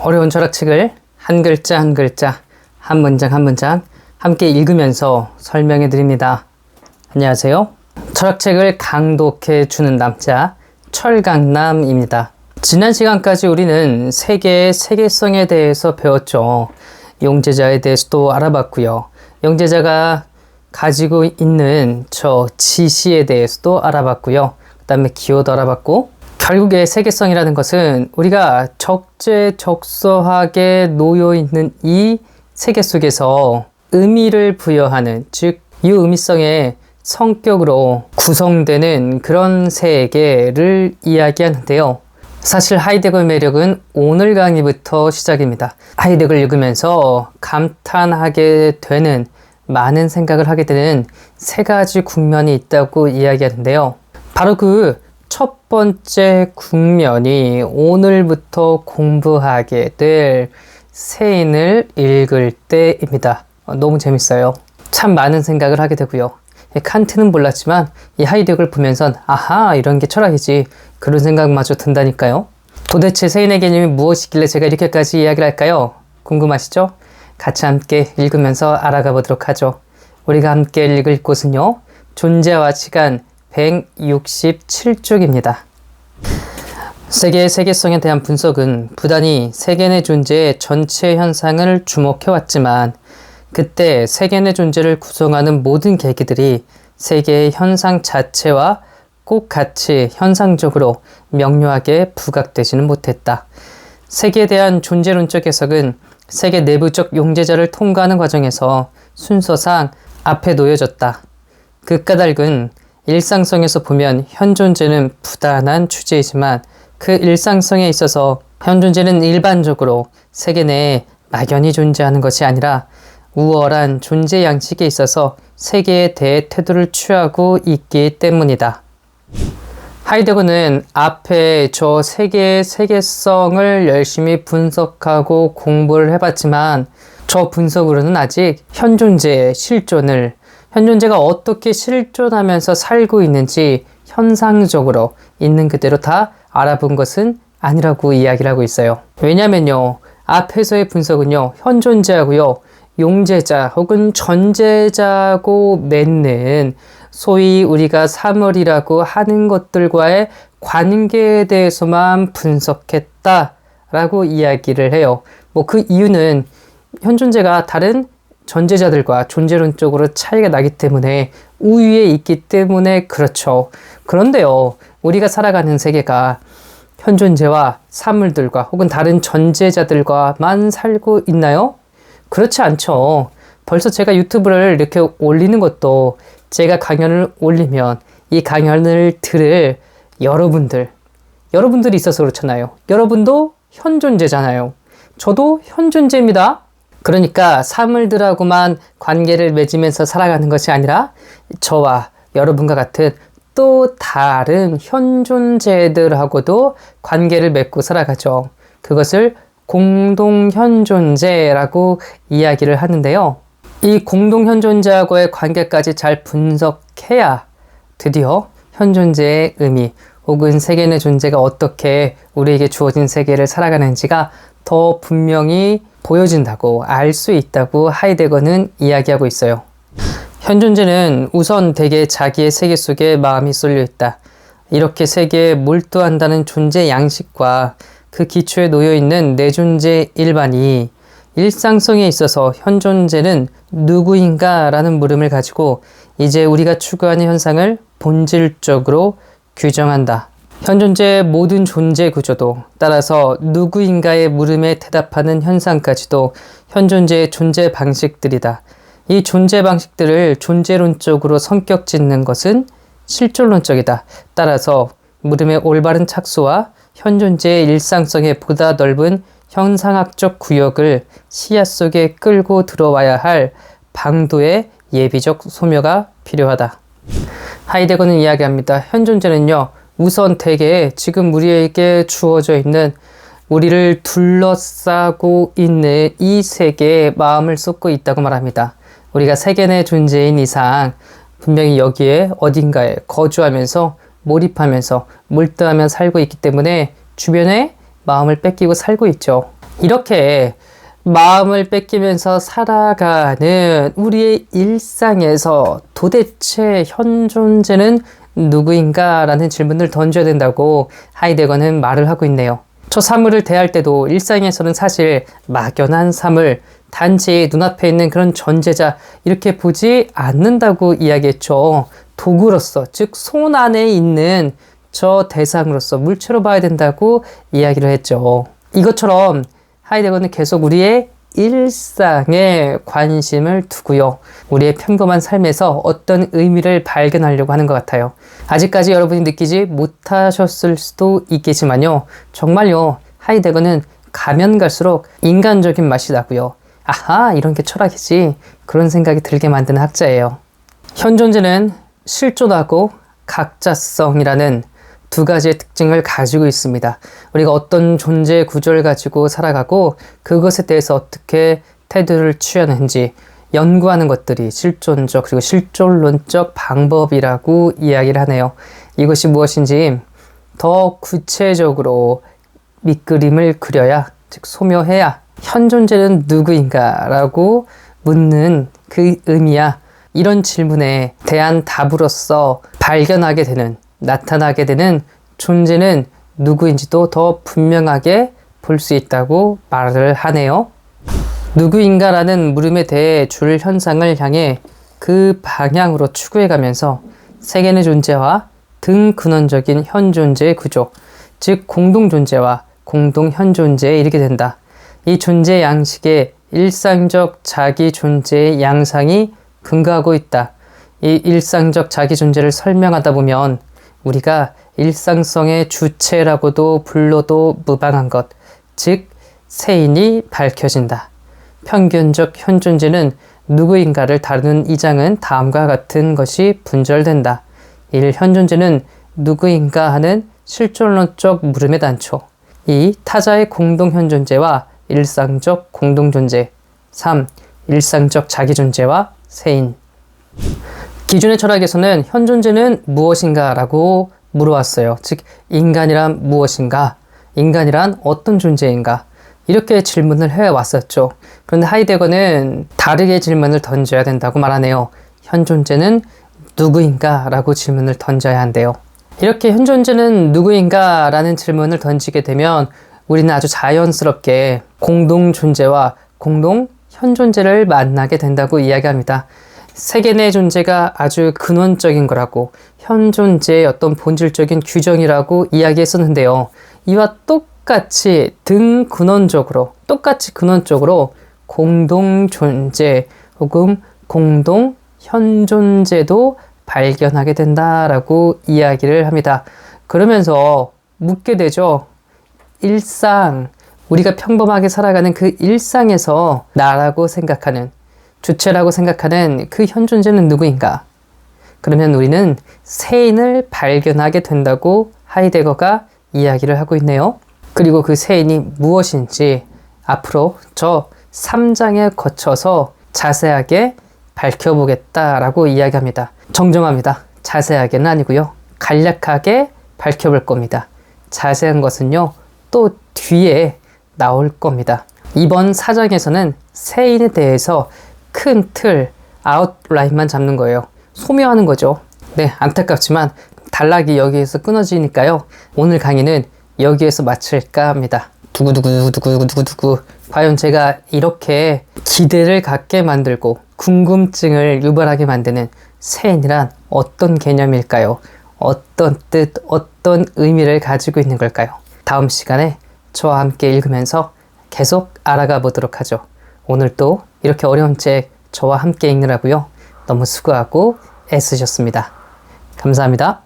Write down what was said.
어려운 철학책을 한 글자 한 글자, 한 문장 한 문장 함께 읽으면서 설명해 드립니다. 안녕하세요. 철학책을 강독해 주는 남자 철강남입니다. 지난 시간까지 우리는 세계의 세계성에 대해서 배웠죠. 용제자에 대해서도 알아봤고요. 용제자가 가지고 있는 저 지시에 대해서도 알아봤고요. 그 다음에 기호도 알아봤고, 결국에 세계성이라는 것은 우리가 적재적소하게 놓여 있는 이 세계 속에서 의미를 부여하는, 즉 유의미성의 성격으로 구성되는 그런 세계를 이야기하는데요. 사실 하이데거의 매력은 오늘 강의부터 시작입니다. 하이데거를 읽으면서 감탄하게 되는, 많은 생각을 하게 되는 세 가지 국면이 있다고 이야기하는데요. 바로 그 첫 번째 국면이 오늘부터 공부하게 될 세인을 읽을 때입니다. 너무 재밌어요. 참 많은 생각을 하게 되고요. 칸트는 몰랐지만 이 하이데거를 보면선 아하, 이런 게 철학이지, 그런 생각마저 든다니까요. 도대체 세인의 개념이 무엇이길래 제가 이렇게까지 이야기를 할까요? 궁금하시죠? 같이 함께 읽으면서 알아가 보도록 하죠. 우리가 함께 읽을 곳은요, 존재와 시간 167쪽입니다. 세계의 세계성에 대한 분석은 부단히 세계 내 존재의 전체 현상을 주목해왔지만, 그때 세계 내 존재를 구성하는 모든 계기들이 세계의 현상 자체와 꼭 같이 현상적으로 명료하게 부각되지는 못했다. 세계에 대한 존재론적 해석은 세계 내부적 용제자를 통과하는 과정에서 순서상 앞에 놓여졌다. 그 까닭은 일상성에서 보면 현존재는 부단한 주제이지만, 그 일상성에 있어서 현존재는 일반적으로 세계 내에 막연히 존재하는 것이 아니라 우월한 존재 양식에 있어서 세계에 대해 태도를 취하고 있기 때문이다. 하이데거는 앞에 저 세계의 세계성을 열심히 분석하고 공부를 해봤지만, 저 분석으로는 아직 현존재의 실존을, 현존재가 어떻게 실존하면서 살고 있는지 현상적으로 있는 그대로 다 알아본 것은 아니라고 이야기를 하고 있어요. 왜냐면요, 앞에서의 분석은요, 현존재하고요, 용제자 혹은 전제자고 맺는 소위 우리가 사물이라고 하는 것들과의 관계에 대해서만 분석했다라고 이야기를 해요. 그 이유는 현존재가 다른 전제자들과 존재론적으로 차이가 나기 때문에, 우위에 있기 때문에 그렇죠. 그런데요, 우리가 살아가는 세계가 현존재와 사물들과 혹은 다른 전제자들과만 살고 있나요? 그렇지 않죠. 벌써 제가 유튜브를 이렇게 올리는 것도, 제가 강연을 올리면 이 강연을 들을 여러분들이 있어서 그렇잖아요. 여러분도 현존재잖아요. 저도 현존재입니다. 그러니까 사물들하고만 관계를 맺으면서 살아가는 것이 아니라 저와 여러분과 같은 또 다른 현존재들하고도 관계를 맺고 살아가죠. 그것을 공동현존재라고 이야기를 하는데요. 이 공동현존재하고의 관계까지 잘 분석해야 드디어 현존재의 의미 혹은 세계 내 존재가 어떻게 우리에게 주어진 세계를 살아가는지가 더 분명히 보여진다고, 알 수 있다고 하이데거는 이야기하고 있어요. 현존재는 우선 대개 자기의 세계 속에 마음이 쏠려 있다. 이렇게 세계에 몰두한다는 존재 양식과 그 기초에 놓여 있는 내존재 일반이 일상성에 있어서 현존재는 누구인가 라는 물음을 가지고 이제 우리가 추구하는 현상을 본질적으로 규정한다. 현존재의 모든 존재 구조도, 따라서 누구인가의 물음에 대답하는 현상까지도 현존재의 존재 방식들이다. 이 존재 방식들을 존재론적으로 성격 짓는 것은 실존론적이다. 따라서 물음의 올바른 착수와 현존재의 일상성의 보다 넓은 현상학적 구역을 시야 속에 끌고 들어와야 할 방도의 예비적 소묘가 필요하다. 하이데거는 이야기합니다. 현존재는요, 우선 대개 지금 우리에게 주어져 있는, 우리를 둘러싸고 있는 이 세계에 마음을 쏟고 있다고 말합니다. 우리가 세계 내 존재인 이상 분명히 여기에 어딘가에 거주하면서 몰입하면서 몰두하며 살고 있기 때문에 주변에 마음을 뺏기고 살고 있죠. 이렇게 마음을 뺏기면서 살아가는 우리의 일상에서 도대체 현 존재는 누구인가? 라는 질문을 던져야 된다고 하이데거는 말을 하고 있네요. 저 사물을 대할 때도 일상에서는 사실 막연한 사물, 단지 눈앞에 있는 그런 존재자 이렇게 보지 않는다고 이야기했죠. 도구로서, 즉 손 안에 있는 저 대상으로서 물체로 봐야 된다고 이야기를 했죠. 이것처럼 하이데거는 계속 우리의 일상에 관심을 두고요. 우리의 평범한 삶에서 어떤 의미를 발견하려고 하는 것 같아요. 아직까지 여러분이 느끼지 못하셨을 수도 있겠지만요. 정말요. 하이데거는 가면 갈수록 인간적인 맛이 나고요. 아하, 이런 게 철학이지. 그런 생각이 들게 만드는 학자예요. 현 존재는 실존하고 각자성이라는 두 가지의 특징을 가지고 있습니다. 우리가 어떤 존재 구조를 가지고 살아가고 그것에 대해서 어떻게 태도를 취하는지 연구하는 것들이 실존적 그리고 실존론적 방법이라고 이야기를 하네요. 이것이 무엇인지 더 구체적으로 밑그림을 그려야, 즉 소묘해야 현 존재는 누구인가 라고 묻는 그 의미야 이런 질문에 대한 답으로서 발견하게 되는, 나타나게 되는 존재는 누구인지도 더 분명하게 볼 수 있다고 말을 하네요. 누구인가라는 물음에 대해 줄 현상을 향해 그 방향으로 추구해가면서 세계의 존재와 등근원적인 현 존재의 구조, 즉 공동존재와 공동현존재에 이르게 된다. 이 존재 양식에 일상적 자기 존재의 양상이 근거하고 있다. 이 일상적 자기 존재를 설명하다 보면 우리가 일상성의 주체라고도 불러도 무방한 것, 즉 세인이 밝혀진다. 평균적 현 존재는 누구인가를 다루는 이장은 다음과 같은 것이 분절된다. 1. 현 존재는 누구인가 하는 실존론적 물음의 단초. 2. 타자의 공동 현 존재와 일상적 공동 존재. 3. 일상적 자기 존재와 세인. 기존의 철학에서는 현 존재는 무엇인가 라고 물어왔어요. 즉 인간이란 무엇인가? 인간이란 어떤 존재인가? 이렇게 질문을 해왔었죠. 그런데 하이데거는 다르게 질문을 던져야 된다고 말하네요. 현 존재는 누구인가? 라고 질문을 던져야 한대요. 이렇게 현 존재는 누구인가? 라는 질문을 던지게 되면 우리는 아주 자연스럽게 공동 존재와 공동 현 존재를 만나게 된다고 이야기합니다. 세계 내 존재가 아주 근원적인 거라고, 현 존재의 어떤 본질적인 규정이라고 이야기했었는데요. 이와 똑같이 똑같이 근원적으로 공동 존재 혹은 공동 현 존재도 발견하게 된다라고 이야기를 합니다. 그러면서 묻게 되죠. 일상, 우리가 평범하게 살아가는 그 일상에서 나라고 생각하는, 주체라고 생각하는 그 현 존재는 누구인가? 그러면 우리는 세인을 발견하게 된다고 하이데거가 이야기를 하고 있네요. 그리고 그 세인이 무엇인지 앞으로 저 3장에 거쳐서 자세하게 밝혀보겠다라고 이야기합니다. 정정합니다. 자세하게는 아니고요. 간략하게 밝혀볼 겁니다. 자세한 것은요, 또 뒤에 나올 겁니다. 이번 4장에서는 세인에 대해서 큰 틀, 아웃라인만 잡는 거예요. 소묘하는 거죠. 네, 안타깝지만 단락이 여기에서 끊어지니까요. 오늘 강의는 여기에서 마칠까 합니다. 두구두구. 과연 제가 이렇게 기대를 갖게 만들고 궁금증을 유발하게 만드는 세인이란 어떤 개념일까요? 어떤 뜻, 어떤 의미를 가지고 있는 걸까요? 다음 시간에 저와 함께 읽으면서 계속 알아가 보도록 하죠. 오늘도 이렇게 어려운 책 저와 함께 읽느라고요. 너무 수고하고 애쓰셨습니다. 감사합니다.